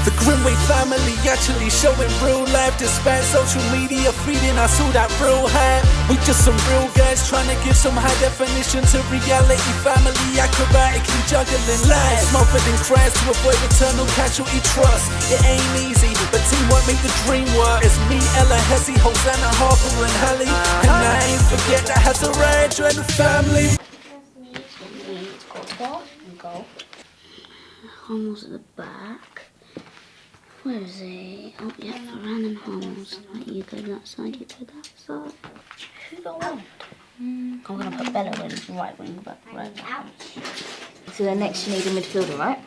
The Grimwade family actually showing real life, despite social media feeding us all that real hype. We just some real guys trying to give some high definition to reality. Family acrobatically juggling lives, smothered in crowds to avoid eternal casualty trust. It ain't easy, but teamwork make the dream work. It's me, Ella, Hezzy, Hosanna, Harper and Hallie, and I ain't forget that has a rare dread family. Go. Holes at the back. Where is he? Oh yeah, random holes. Right, you go that side, you go that side. Who got one? I'm gonna put Bella in right wing, but right back. So then next you need a midfielder, right?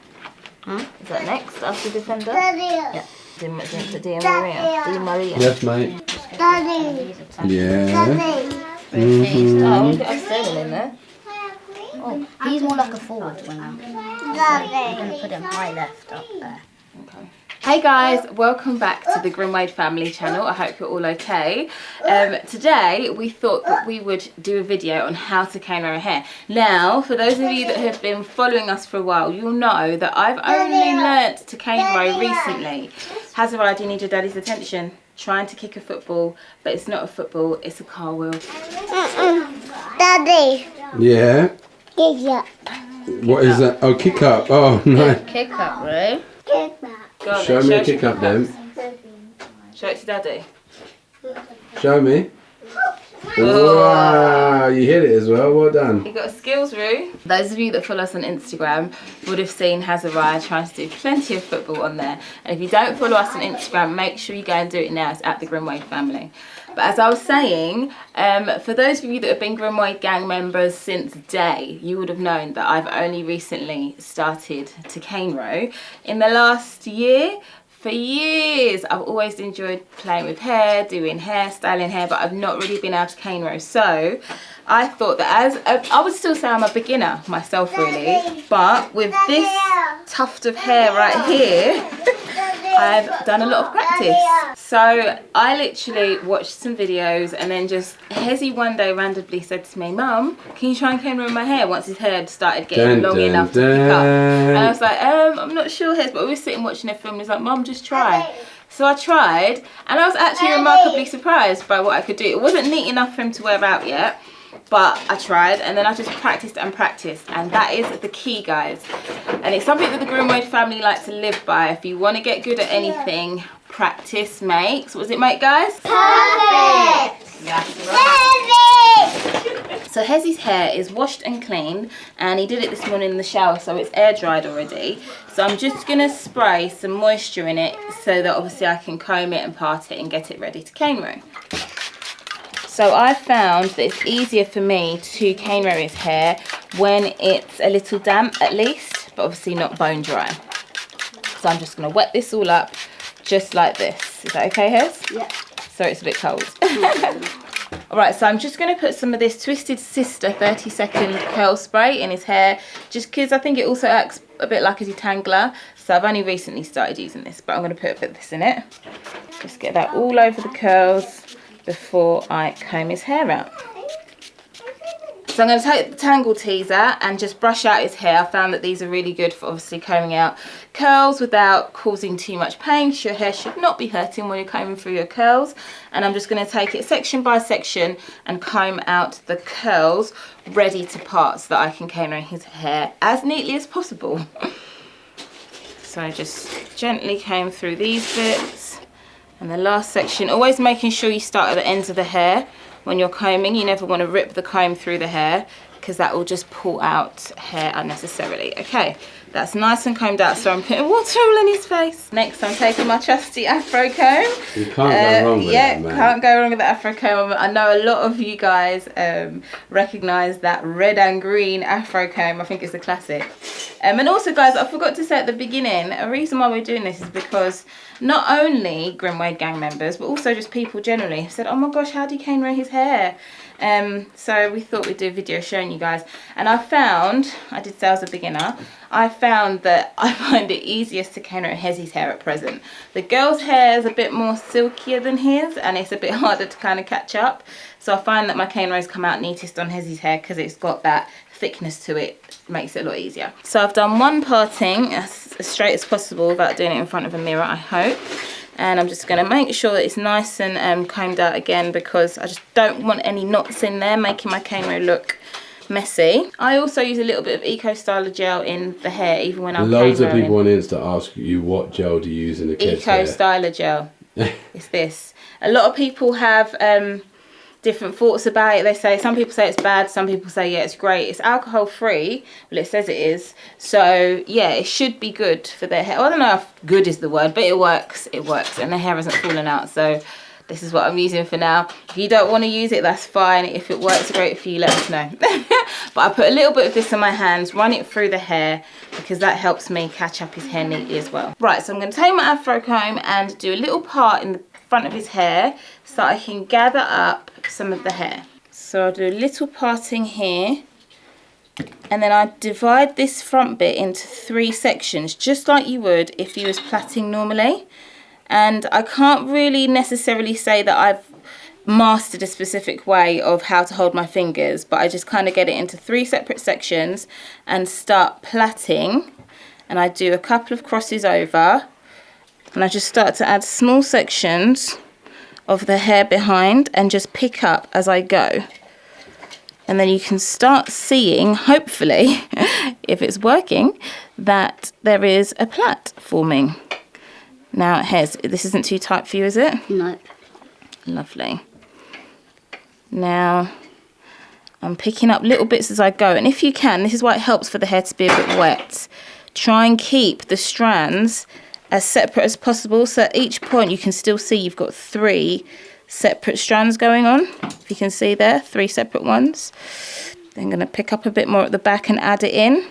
Huh? Is that next after defender? Yeah. Di Maria. Yes, mate. Daddy. Yeah. Oh, look at us Sterling in there. Oh, he's more like a forward winger. So I'm going to put him high left up there. Okay. Hey guys, welcome back to the Grimwade Family channel. I hope you're all okay. Today we thought that we would do a video on how to cane row hair. Now, for those of you that have been following us for a while, you'll know that I've only learnt to cane row recently. Hazara, do you need your daddy's attention? Trying to kick a football, but it's not a football, it's a car wheel. Daddy. Yeah. Kick up. What is that? Oh, kick up. Oh, no. Kick up, right? Kick up. Go on, Show then, me a us kick your up then. Show it to daddy. Show me. Wow, you hit it as well. Well done. You got a skills room. Those of you that follow us on Instagram would have seen Hazariah trying to do plenty of football on there. And if you don't follow us on Instagram, make sure you go and do it now. It's at the Grimwade Family. But as I was saying, for those of you that have been Grimwade Gang members since day, you would have known that I've only recently started to cane row. In the last year, for years, I've always enjoyed playing with hair, doing hair, styling hair, but I've not really been able to cane row. So I thought that I would still say I'm a beginner myself really, but with this tuft of hair right here, I've done a lot of practice. So I literally watched some videos and then just, Hezzy one day randomly said to me, Mum, can you try and cane row my hair once his hair had started getting long enough to pick up? And I was like, I'm not sure, Hez, but we were sitting watching a film and he's like, Mum, just try. So I tried and I was actually remarkably surprised by what I could do. It wasn't neat enough for him to wear out yet, but I tried and then I just practiced and practiced, and that is the key, guys. And it's something that the Grimwade family like to live by. If you want to get good at anything, practice makes, what does it make, guys? Perfect. That's right. Perfect. So Hezzy's hair is washed and cleaned, and he did it this morning in the shower, so it's air dried already. So I'm just going to spray some moisture in it so that obviously I can comb it and part it and get it ready to cane row. So I found that it's easier for me to cane row his hair when it's a little damp at least, but obviously not bone dry. So I'm just going to wet this all up just like this. Is that okay, Hez? Yeah. Sorry, it's a bit cold. Alright, so I'm just going to put some of this Twisted Sister 30-second curl spray in his hair, just because I think it also acts a bit like a detangler. So I've only recently started using this, but I'm going to put a bit of this in it. Just get that all over the curls before I comb his hair out. So I'm going to take the Tangle Teaser and just brush out his hair. I found that these are really good for obviously combing out curls without causing too much pain. Your hair should not be hurting when you're combing through your curls. And I'm just going to take it section by section and comb out the curls ready to part so that I can cane row his hair as neatly as possible. So I just gently comb through these bits. And the last section, always making sure you start at the ends of the hair. When you're combing, you never want to rip the comb through the hair because that will just pull out hair unnecessarily. Okay, that's nice and combed out, so I'm putting water all in his face. Next, I'm taking my trusty Afro comb. You can't go wrong with that, man. Can't go wrong with the Afro comb. I know a lot of you guys recognise that red and green Afro comb. I think it's a classic. And also, guys, I forgot to say at the beginning, a reason why we're doing this is because not only Grimwade Gang members, but also just people generally have said, oh my gosh, how do you cane row his hair? So we thought we'd do a video showing you guys. And I found, I did say I was a beginner, I found that I find it easiest to cane row Hezzy's hair at present. The girl's hair is a bit more silkier than his, and it's a bit harder to kind of catch up. So I find that my cane rows come out neatest on Hezzy's hair because it's got that thickness to it, makes it a lot easier. So I've done one parting as straight as possible without doing it in front of a mirror, I hope. And I'm just going to make sure that it's nice and combed out again, because I just don't want any knots in there making my cane row look messy. I also use a little bit of Eco Styler gel in the hair even when I'm Loads of cane people on Insta ask you what gel do you use in the kids' Eco hair. Styler gel. It's this. A lot of people have different thoughts about it. They say, some people say it's bad, some people say yeah, it's great. It's alcohol free. Well, it says it is. So yeah, it should be good for their hair. I don't know if good is the word, but it works. It works, and their hair hasn't fallen out. So this is what I'm using for now. If you don't want to use it, that's fine. If it works great for you, let us know. But I put a little bit of this on my hands, run it through the hair, because that helps me catch up his hair neatly as well. Right, so I'm going to take my afro comb and do a little part in the front of his hair so I can gather up some of the hair. So I'll do a little parting here, and then I divide this front bit into 3 sections, just like you would if you was plaiting normally. And I can't really necessarily say that I've mastered a specific way of how to hold my fingers, but I just kind of get it into 3 separate sections and start plaiting. And I do a couple of crosses over, and I just start to add small sections of the hair behind and just pick up as I go. And then you can start seeing, hopefully, if it's working, that there is a plait forming. Now, Hez, this isn't too tight for you, is it? No. Lovely. Now, I'm picking up little bits as I go. And if you can, this is why it helps for the hair to be a bit wet. Try and keep the strands as separate as possible. So at each point, you can still see you've got 3 separate strands going on. If you can see there, 3 separate ones. Then I'm going to pick up a bit more at the back and add it in.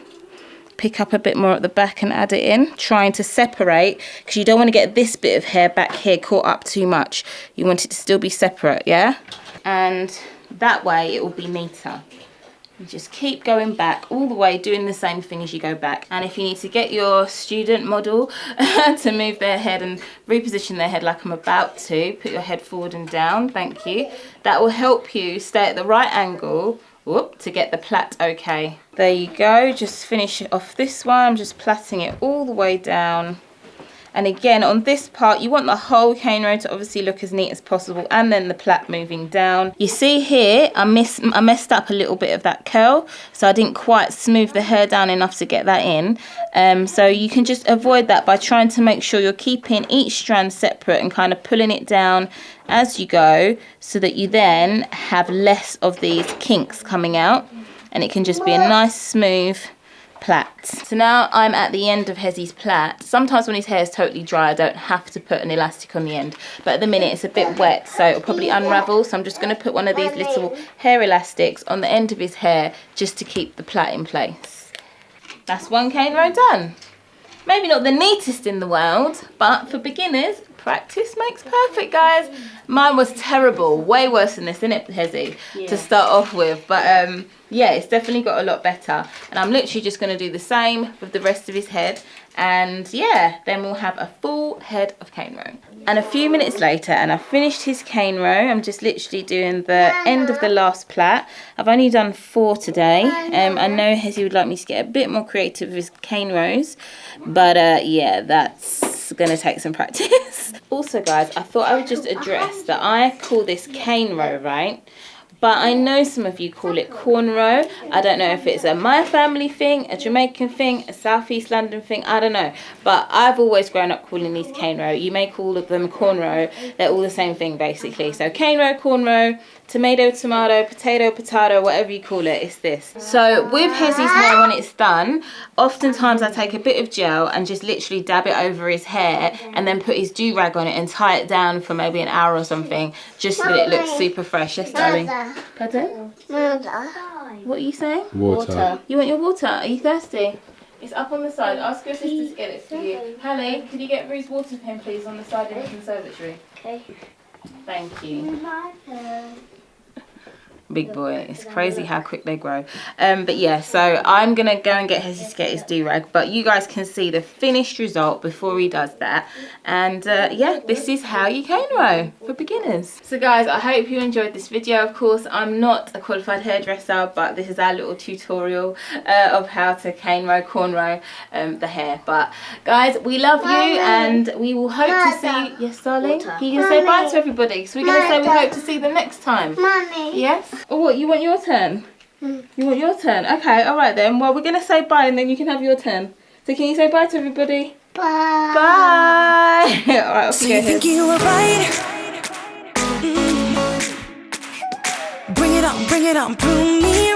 Pick up a bit more at the back and add it in, trying to separate, because you don't want to get this bit of hair back here caught up too much. You want it to still be separate, yeah? And that way it will be neater. You just keep going back all the way, doing the same thing as you go back. And if you need to get your student model to move their head and reposition their head like I'm about to, put your head forward and down, thank you. That will help you stay at the right angle, to get the plait okay. There you go, just finish off this one. I'm just plaiting it all the way down. And again, on this part, you want the whole cane row to obviously look as neat as possible, and then the plait moving down. You see here, I messed up a little bit of that curl, so I didn't quite smooth the hair down enough to get that in. So you can just avoid that by trying to make sure you're keeping each strand separate and kind of pulling it down as you go, so that you then have less of these kinks coming out, and it can just be a nice smooth plait. So now I'm at the end of Hezzy's plait. Sometimes when his hair is totally dry, I don't have to put an elastic on the end, but at the minute it's a bit wet, so it'll probably unravel. So I'm just going to put one of these little hair elastics on the end of his hair just to keep the plait in place. That's one cane row done. Maybe not the neatest in the world, but for beginners, practice makes perfect, guys. Mine was terrible, way worse than this, isn't it, Hezzy? Yeah. To start off with, but yeah, it's definitely got a lot better. And I'm literally just going to do the same with the rest of his head, and yeah, then we'll have a full head of cane row. And a few minutes later, and I've finished his cane row. I'm just literally doing the end of the last plait. I've only done 4 today. I know Hezzy would like me to get a bit more creative with his cane rows, but yeah, that's going to take some practice. Also, guys, I thought I would just address that I call this cane row, right? But I know some of you call it cornrow. I don't know if it's a my family thing, a Jamaican thing, a Southeast London thing, I don't know. But I've always grown up calling these cane row. You may call them cornrow. They're all the same thing, basically. So cane row, cornrow, tomato, tomato, potato, potato, whatever you call it, it's this. So with Hezzy's hair when it's done, oftentimes I take a bit of gel and just literally dab it over his hair and then put his do-rag on it and tie it down for maybe an hour or something, just so that it looks super fresh. Yes, darling? Pardon? What are you saying? Water. You want your water? Are you thirsty? It's up on the side. Ask your sister to get it for you. Hallie, could you get Rue's water for him, please, on the side of the conservatory? Okay. Thank you. big boy. It's crazy how quick they grow. But yeah, so I'm gonna go and get Hezzy to get his do-rag, but you guys can see the finished result before he does that. And yeah, this is how you cane row for beginners. So guys, I hope you enjoyed this video. Of course, I'm not a qualified hairdresser, but this is our little tutorial of how to cane row, cornrow the hair. But guys, we love you, and we will hope to see. Yes, darling. You can say bye to everybody. So we're gonna say we hope to see them next time. Mommy. Yes? Oh, what, you want your turn? You want your turn? Okay, alright then. Well, we're going to say bye and then you can have your turn. So can you say bye to everybody? Bye. Bye! Alright, off you go. Think you were right. Bring it on, prove me